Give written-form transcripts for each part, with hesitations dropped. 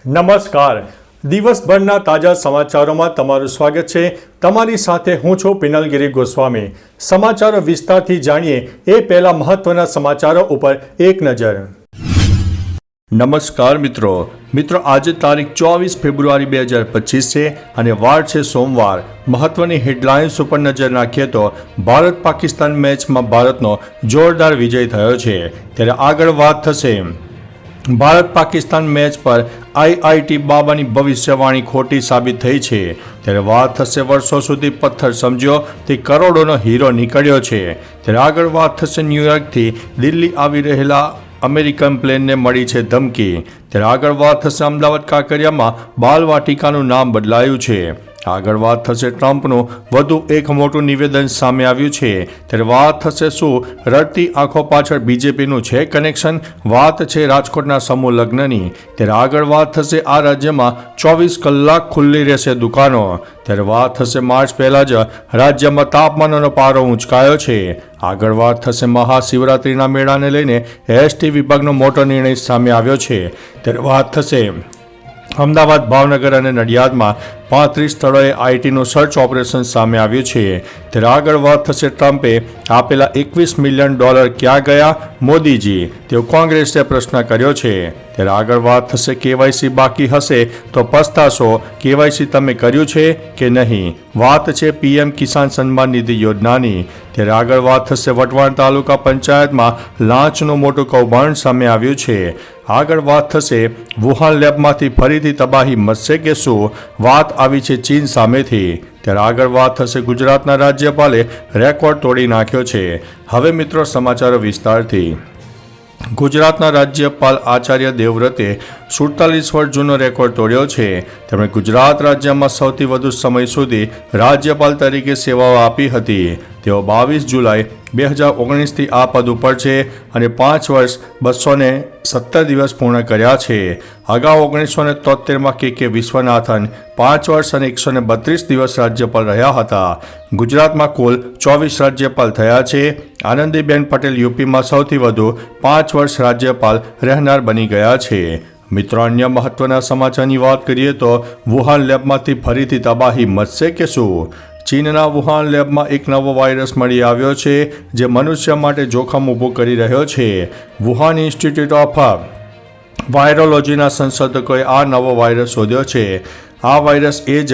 નમસ્કાર. દિવસભરના તાજા સમાચારોમાં તમારું સ્વાગત છે. તમારી સાથે હું છું પિનલગીરી ગોસ્વામી. સમાચારો વિસ્તારથી જાણીએ એ પહેલા મહત્વના સમાચારો ઉપર એક નજર. નમસ્કાર મિત્રો. આજે તારીખ 24 ફેબ્રુઆરી 2025 છે અને વાર છે સોમવાર. મહત્વની હેડલાઇન્સ ઉપર નજર નાખીએ તો ભારત પાકિસ્તાન મેચમાં ભારતનો જોરદાર વિજય થયો છે. ત્યારે આગળ વાત થશે ભારત પાકિસ્તાન મેચ પર IIT બાબાની ભવિષ્યવાણી ખોટી સાબિત થઈ છે. ત્યારે વાત થશે વર્ષો સુધી પથ્થર સમજ્યો તે કરોડોનો હીરો નીકળ્યો છે. ત્યારે આગળ વાત થશે ન્યૂયોર્કથી દિલ્હી આવી રહેલા અમેરિકન પ્લેનને મળી છે ધમકી. ત્યારે આગળ વાત થશે અમદાવાદ કાંકરિયામાં બાલવાટિકાનું નામ બદલાયું છે. આગળ વાત થશે ટ્રમ્પનું વધુ એક મોટું નિવેદન સામે આવ્યું છે. ત્યારે વાત થશે શું રડતી આંખો પાછળ બીજેપીનું છે કનેક્શન. વાત છે રાજકોટના સમૂહ લગ્નની. ત્યારે આગળ વાત થશે આ રાજ્યમાં 24 કલાક ખુલ્લી રહેશે દુકાનો. ત્યારે વાત થશે માર્ચ પહેલા જ રાજ્યમાં તાપમાનનો પારો ઊંચકાયો છે. આગળ વાત થશે મહાશિવરાત્રિના મેળાને લઈને ST વિભાગનો મોટો નિર્ણય સામે આવ્યો છે. ત્યારે વાત થશે અમદાવાદ, ભાવનગર અને નડિયાદમાં 35 સ્થળોએ ITનું સર્ચ ઓપરેશન સામે આવ્યું છે. ત્યારે આગળ વાત થશે ટ્રમ્પે આપેલા $21 મિલિયન ક્યાં ગયા મોદીજી, તેઓ કોંગ્રેસે પ્રશ્ન કર્યો છે. ત્યારે આગળ વાત થશે KYC બાકી હશે તો પસ્તાશો, KYC તમે કર્યું છે કે નહીં. વાત છે PM કિસાન સન્માન નિધિ યોજનાની. ત્યારે આગળ વાત થશે વઢવાણ તાલુકા પંચાયતમાં લાંચનું મોટું કૌભાંડ સામે આવ્યું છે. આગળ વાત થશે વુહાન લેબમાંથી ફરીથી તબાહી મચશે કે શું. વાત આવી છે ચીન સામેથી. ત્યારે આગળ વાત થશે ગુજરાતના રાજ્યપાલે રેકોર્ડ તોડી નાખ્યો છે. હવે મિત્રો સમાચારો વિસ્તારથી. ગુજરાતના રાજ્યપાલ આચાર્ય દેવવ્રતે 47 વર્ષ જૂનો રેકોર્ડ તોડ્યો છે. તેમણે ગુજરાત રાજ્યમાં સૌથી વધુ સમય સુધી રાજ્યપાલ તરીકે સેવાઓ આપી હતી. તેઓ 22 જુલાઈ 2019થી આ પદ ઉપર છે અને 5 વર્ષ 217 દિવસ પૂર્ણ કર્યા છે. અગાઉ 1973માં KK વિશ્વનાથન 5 વર્ષ અને 132 દિવસ રાજ્યપાલ રહ્યા હતા. ગુજરાતમાં કુલ 24 રાજ્યપાલ થયા છે. આનંદીબેન પટેલ યુપીમાં સૌથી વધુ 5 વર્ષ રાજ્યપાલ રહેનાર બની ગયા છે. મિત્રો અન્ય મહત્વના સમાચારની વાત કરીએ તો વુહાન લેબમાંથી ફરીથી તબાહી મચશે કે શું. ચીનના વુહાન લેબમાં એક નવો વાયરસ મળી આવ્યો છે જે મનુષ્ય માટે જોખમ ઊભું કરી રહ્યો છે. વુહાન ઇન્સ્ટિટ્યૂટ ઓફ વાયરોલોજીના સંશોધકોએ આ નવો વાયરસ શોધ્યો છે. આ વાયરસ એ જ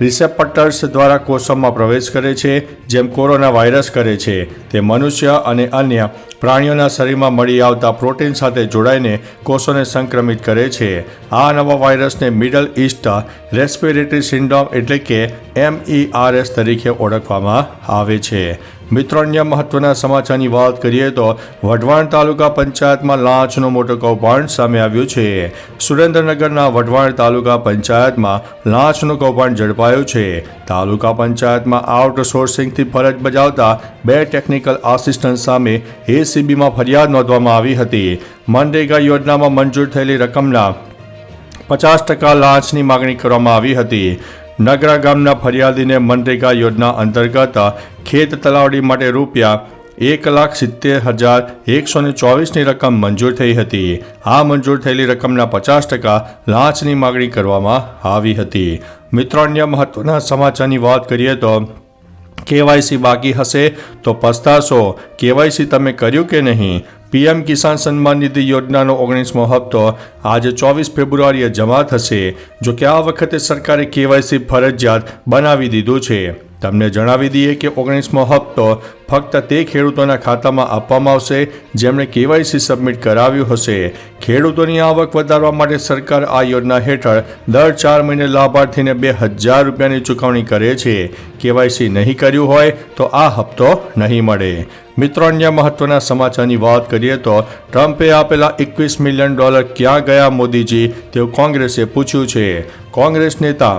રિસેપ્ટર્સ દ્વારા કોષોમાં પ્રવેશ કરે છે જેમ કોરોના વાયરસ કરે છે. તે મનુષ્ય અને અન્ય પ્રાણીઓના શરીરમાં મળી આવતા પ્રોટીન સાથે જોડાઈને કોષોને સંક્રમિત કરે છે. આ નવા વાયરસને મિડલ ઇસ્ટ રેસ્પિરેટરી સિન્ડ્રોમ એટલે કે MERS તરીકે ઓળખવામાં આવે છે. મિત્રો અન્ય મહત્વના સમાચારની વાત કરીએ તો વઢવાણ તાલુકા પંચાયતમાં લાંચનું મોટું કૌભાંડ સામે આવ્યું છે. સુરેન્દ્રનગરના વઢવાણ તાલુકા પંચાયતમાં લાંચનું કૌભાંડ ઝડપાયું છે. તાલુકા પંચાયતમાં આઉટસોર્સિંગથી ફરજ બજાવતા 2 ટેકનિકલ આસિસ્ટન્ટ સામે ACBમાં ફરિયાદ નોંધવામાં આવી હતી. મનરેગા યોજનામાં મંજૂર થયેલી રકમના 50% લાંચની માગણી કરવામાં આવી હતી. નગરા ગામના ફરિયાદીને મનરેગા યોજના અંતર્ગત ખેત તલાવડી માટે રૂપિયા 1,70,124ની રકમ મંજૂર થઈ હતી. આ મંજૂર થયેલી રકમના 50% લાંચની માગણી કરવામાં આવી હતી. મિત્રો અન્ય મહત્વના સમાચારની વાત કરીએ તો KYC બાકી હશે તો પસ્તાશો, KYC તમે કર્યું કે નહીં. PM કિસાન સન્માન નિધિ યોજનાનો 19મો હપ્તો આજે 24 ફેબ્રુઆરીએ જમા થશે. જો કે આ વખતે સરકારે KYC ફરજિયાત બનાવી દીધું છે. તમને જણાવી દઈએ કે 19મો હપ્તો ફક્ત તે ખેડૂતોના ખાતામાં આપવામાં આવશે જેમણે KYC સબમિટ કરાવ્યું હશે. ખેડૂતોની આવક વધારવા માટે સરકાર આ યોજના હેઠળ દર 4 મહિને લાભાર્થીને 2,000 રૂપિયાની ચૂકવણી કરે છે. KYC નહીં કર્યું હોય તો આ હપ્તો નહીં મળે. મિત્રો અન્ય મહત્વના સમાચારની વાત કરીએ તો ટ્રમ્પે આપેલા $21 મિલિયન ક્યાં ગયા મોદીજી, તેવું કોંગ્રેસે પૂછ્યું છે. કોંગ્રેસ નેતા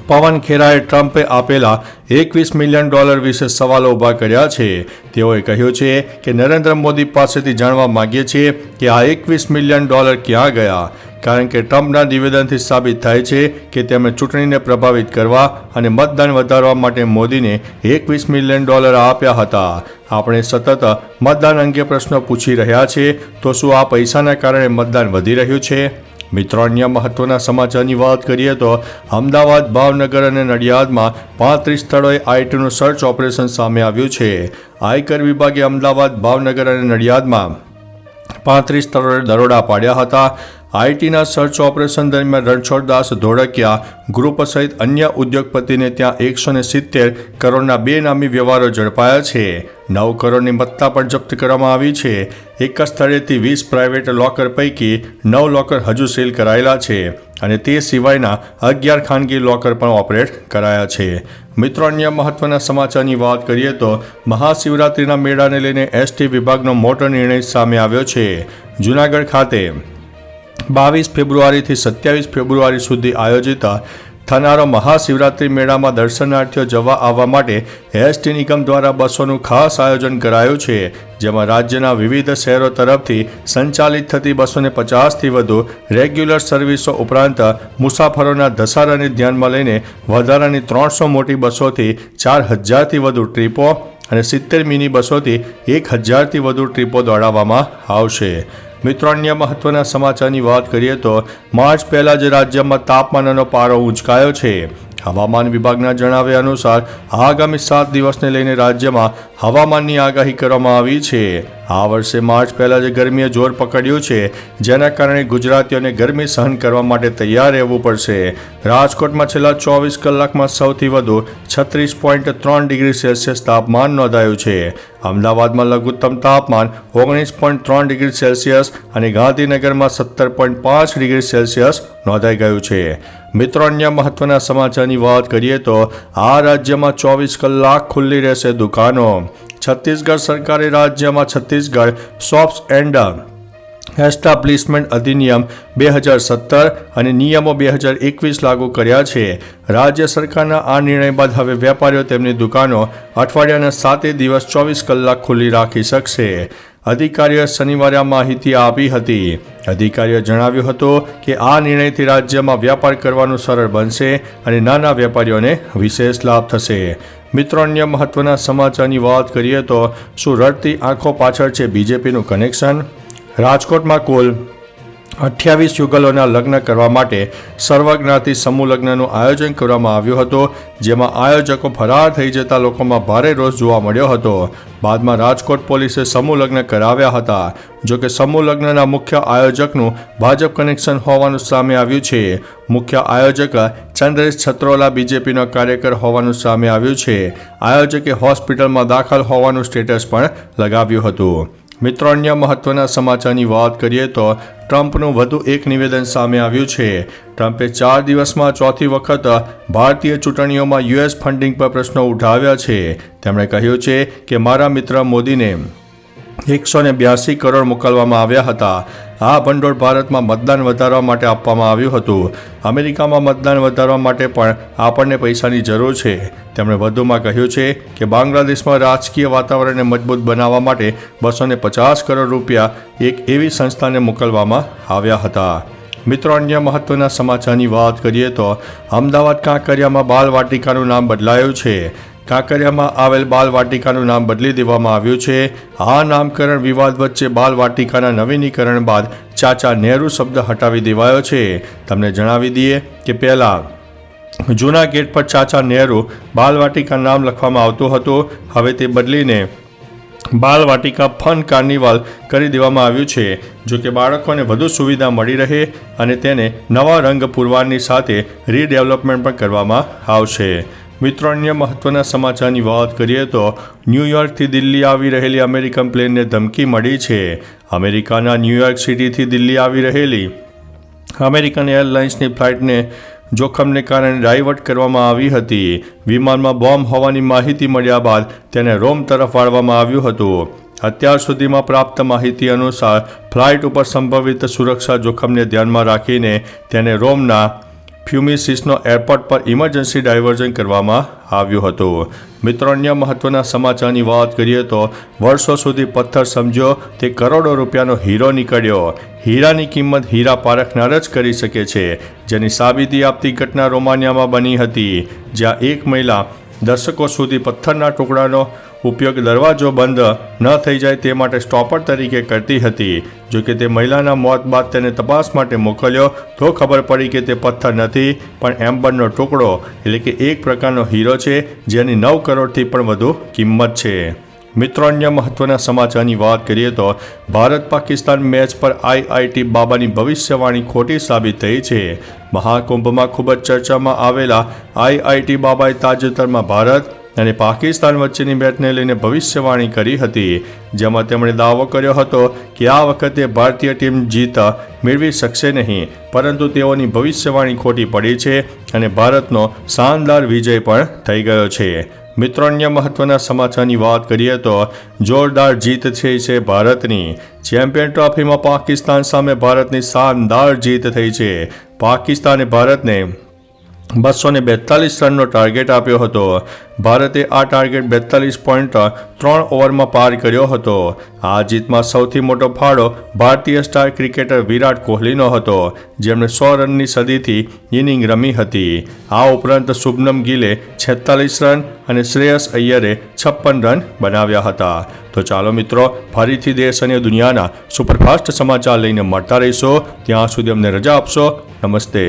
પવન ખેરાએ ટ્રમ્પે આપેલા $21 મિલિયન વિશે સવાલો ઊભા કર્યા છે. તેઓએ કહ્યું છે કે નરેન્દ્ર મોદી પાસેથી જાણવા માંગીએ છીએ કે આ $21 મિલિયન ક્યાં ગયા. કારણ કે ટ્રમ્પના નિવેદનથી સાબિત થાય છે કે તેમણે ચૂંટણીને પ્રભાવિત કરવા અને મતદાન વધારવા માટે મોદીને $21 મિલિયન આપ્યા હતા. આપણે સતત મતદાન અંગે પ્રશ્નો પૂછી રહ્યા છીએ તો શું આ પૈસાના કારણે મતદાન વધી રહ્યું છે? મિત્રો, અન્ય મહત્વના સમાચારની વાત કરીએ તો અમદાવાદ, ભાવનગર અને નડિયાદમાં 35 સ્થળોએ આઈટીનું સર્ચ ઓપરેશન સામે આવ્યું છે. આયકર વિભાગે અમદાવાદ, ભાવનગર અને નડિયાદમાં 35 સ્થળોએ દરોડા પાડ્યા હતા. આઈટીના સર્ચ ઓપરેશન દરમિયાન રણછોડદાસ ધોળકિયા ગ્રુપ સહિત અન્ય ઉદ્યોગપતિને ત્યાં 170 કરોડના બેનામી વ્યવહારો ઝડપાયા છે. 9 કરોડની મત્તા પણ જપ્ત કરવામાં આવી છે. એક જ સ્થળેથી 20 પ્રાઇવેટ લોકર પૈકી 9 લોકર હજુ સીલ કરાયેલા છે અને તે સિવાયના 11 ખાનગી લોકર પણ ઓપરેટ કરાયા છે. મિત્રો, અન્ય મહત્વના સમાચારની વાત કરીએ તો મહાશિવરાત્રિના મેળાને લઈને એસટી વિભાગનો મોટો નિર્ણય સામે આવ્યો છે. જૂનાગઢ ખાતે 22 ફેબ્રુઆરીથી 27 ફેબ્રુઆરી સુધી આયોજિત થનારો મહાશિવરાત્રિ મેળામાં દર્શનાર્થીઓ જવા આવવા માટે એસટી નિગમ દ્વારા બસોનું ખાસ આયોજન કરાયું છે. જેમાં રાજ્યના વિવિધ શહેરો તરફથી સંચાલિત થતી 250થી વધુ રેગ્યુલર સર્વિસો ઉપરાંત મુસાફરોના ધસારાને ધ્યાનમાં લઈને વધારાની 300 મોટી બસોથી 4000થી વધુ ટ્રીપો અને 70 મિની બસોથી 1000થી વધુ ટ્રીપો દોડાવવામાં આવશે. મિત્રો, અન્ય મહત્વના સમાચારની વાત કરીએ તો માર્ચ પહેલાં જ રાજ્યમાં તાપમાનનો પારો ઊંચકાયો છે. હવામાન વિભાગના જણાવ્યા અનુસાર આગામી 7 દિવસને લઈને રાજ્યમાં હવામાનની આગાહી કરવામાં આવી છે. આ વર્ષે માર્ચ પહેલાં જ ગરમીએ જોર પકડ્યું છે, જેના કારણે ગુજરાતીઓને ગરમી સહન કરવા માટે તૈયાર રહેવું પડશે. રાજકોટમાં છેલ્લા 24 કલાકમાં સૌથી વધુ 36.3 ડિગ્રી સેલ્સિયસ તાપમાન નોંધાયું છે. અમદાવાદમાં લઘુત્તમ તાપમાન 19.3 ડિગ્રી સેલ્સિયસ અને ગાંધીનગરમાં 17.5 ડિગ્રી સેલ્સિયસ નોંધાઈ ગયું છે. મિત્રો, અન્ય મહત્વના સમાચારની વાત કરીએ તો આ રાજ્યમાં 24 કલાક ખુલ્લી રહેશે દુકાનો. છત્તીસગઢ સરકારે રાજ્યમાં છત્તીસગઢ શોપ્સ એન્ડ એસ્ટાબ્લિશમેન્ટ અધિનિયમ 2017 અને નિયમો 2021 લાગુ કર્યા છે. રાજ્ય સરકારના આ નિર્ણય બાદ હવે વેપારીઓ તેમની દુકાનો અઠવાડિયાના 7 દિવસ 24 કલાક ખુલ્લી રાખી શકશે. અધિકારીઓએ શનિવારે આ માહિતી આપી હતી. અધિકારીઓએ જણાવ્યું હતું કે આ નિર્ણયથી રાજ્યમાં વ્યાપાર કરવાનું સરળ બનશે અને નાના વેપારીઓને વિશેષ લાભ થશે. મિત્રો, અન્ય મહત્વના સમાચારની વાત કરીએ તો શું રડતી આંખો પાછળ છે બીજેપીનું કનેક્શન? રાજકોટમાં કુલ 28 યુગલોના લગ્ન કરવા માટે સર્વજ્ઞાતિ સમૂહ લગ્નનું આયોજન કરવામાં આવ્યું હતું, જેમાં આયોજકો ફરાર થઈ જતા લોકોમાં ભારે રોષ જોવા મળ્યો હતો. બાદમાં રાજકોટ પોલીસે સમૂહ લગ્ન કરાવ્યા હતા. જોકે સમૂહ લગ્નના મુખ્ય આયોજકનું ભાજપ કનેક્શન હોવાનું સામે આવ્યું છે. મુખ્ય આયોજક ચંદ્રેશ છત્રોલા બીજેપીનો કાર્યકર હોવાનું સામે આવ્યું છે. આયોજકે હોસ્પિટલમાં દાખલ હોવાનું સ્ટેટસ પણ લગાવ્યું હતું. મિત્રો, અન્ય મહત્વના સમાચારની વાત કરીએ તો ટ્રમ્પનું વધુ એક નિવેદન સામે આવ્યું છે. ટ્રમ્પે 4 દિવસમાં ચોથી વખત ભારતીય ચૂંટણીઓમાં યુએસ ફંડિંગ પર પ્રશ્નો ઉઠાવ્યા છે. તેમણે કહ્યું છે કે મારા મિત્ર મોદીને 182 કરોડ મોકલવામાં આવ્યા હતા. આ ભંડોળ ભારતમાં મતદાન વધારવા માટે આપવામાં આવ્યું હતું. અમેરિકામાં મતદાન વધારવા માટે પણ આપણને પૈસાની જરૂર છે. તેમણે વધુમાં કહ્યું છે કે બાંગ્લાદેશમાં રાજકીય વાતાવરણને મજબૂત બનાવવા માટે 250 કરોડ રૂપિયા એક એવી સંસ્થાને મોકલવામાં આવ્યા હતા. મિત્રો, અન્ય મહત્વના સમાચારની વાત કરીએ તો અમદાવાદ કાંકરિયામાં બાલ વાટિકાનું નામ બદલાયું છે. કાંકરિયામાં આવેલ બાલ વાટિકાનું નામ બદલી દેવામાં આવ્યું છે. આ નામકરણ વિવાદ વચ્ચે બાલ વાટિકાના નવીનીકરણ બાદ ચાચા નહેરુ શબ્દ હટાવી દેવાયો છે. તમને જણાવી દઈએ કે પહેલાં જૂના ગેટ પર ચાચા નહેરુ બાલ વાટિકા નામ લખવામાં આવતું હતું. હવે તે બદલીને બાલ વાટિકા ફન કાર્નિવલ કરી દેવામાં આવ્યું છે. જો કે બાળકોને વધુ સુવિધા મળી રહે અને તેને નવા રંગ પુરવારની સાથે રીડેવલપમેન્ટ પણ કરવામાં આવશે. મિત્રો, અન્ય મહત્વના સમાચારની વાત કરીએ તો ન્યૂયોર્કથી દિલ્હી આવી રહેલી અમેરિકન પ્લેનને ધમકી મળી છે. અમેરિકાના ન્યૂયોર્ક સિટીથી દિલ્હી આવી રહેલી અમેરિકન એરલાઇન્સની ફ્લાઇટને જોખમને કારણે ડાયવર્ટ કરવામાં આવી હતી. વિમાનમાં બોમ્બ હોવાની માહિતી મળ્યા બાદ તેને રોમ તરફ વાળવામાં આવ્યું હતું. અત્યાર સુધીમાં પ્રાપ્ત માહિતી અનુસાર ફ્લાઇટ ઉપર સંભવિત સુરક્ષા જોખમને ધ્યાનમાં રાખીને તેને રોમના ફ્યુમિસિસનો એરપોર્ટ પર ઇમરજન્સી ડાયવર્ઝન કરવામાં આવ્યું હતું. મિત્રો, અન્ય મહત્વના સમાચારની વાત કરીએ તો વર્ષો સુધી પથ્થર સમજ્યો તે કરોડો રૂપિયાનો હીરો નીકળ્યો. હીરાની કિંમત હીરા પારખનાર જ કરી શકે છે, જેની સાબિતી આપતી ઘટના રોમાનિયામાં બની હતી, જ્યાં એક મહિલા દર્શકો સુધી પથ્થરના ટુકડાનો ઉપયોગ દરવાજો બંધ ન થઈ જાય તે માટે સ્ટોપર તરીકે કરતી હતી. જોકે તે મહિલાના મોત બાદ તેને તપાસ માટે મોકલ્યો તો ખબર પડી કે તે પથ્થર નથી પણ એમ્બરનો ટુકડો એટલે કે એક પ્રકારનો હીરો છે જેની 9 કરોડથી પણ વધુ કિંમત છે. મિત્રો, અન્ય મહત્વના સમાચારની વાત કરીએ તો ભારત પાકિસ્તાન મેચ પર IIT બાબાની ભવિષ્યવાણી ખોટી સાબિત થઈ છે. મહાકુંભમાં ખૂબ જ ચર્ચામાં આવેલા IIT બાબાએ તાજેતરમાં ભારત અને પાકિસ્તાન વચ્ચેની મેચને લઈને ભવિષ્યવાણી કરી હતી, જેમાં તેમણે દાવો કર્યો હતો કે આ વખતે ભારતીય ટીમ જીત મેળવી શકશે નહીં, પરંતુ તેઓની ભવિષ્યવાણી ખોટી પડી છે અને ભારતનો શાનદાર વિજય પણ થઈ ગયો છે. મિત્રો, અન્ય મહત્વના સમાચારની વાત કરીએ તો જોરદાર જીત થઈ છે ભારતની. ચેમ્પિયન ટ્રોફીમાં પાકિસ્તાન સામે ભારતની શાનદાર જીત થઈ છે. પાકિસ્તાને ભારતને 242 રનનો ટાર્ગેટ આપ્યો હતો. ભારતે આ ટાર્ગેટ 42.3 ઓવરમાં પાર કર્યો હતો. આ જીતમાં સૌથી મોટો ફાળો ભારતીય સ્ટાર ક્રિકેટર વિરાટ કોહલીનો હતો, જેમણે 100 રનની સદીથી ઇનિંગ રમી હતી. આ ઉપરાંત શુભમન ગિલે 46 રન અને શ્રેયસ અય્યરે 56 રન બનાવ્યા હતા. તો ચાલો મિત્રો, ફરીથી દેશ અને દુનિયાના સુપરફાસ્ટ સમાચાર લઈને મળતા રહીશો. ત્યાં સુધી અમને રજા આપશો. નમસ્તે.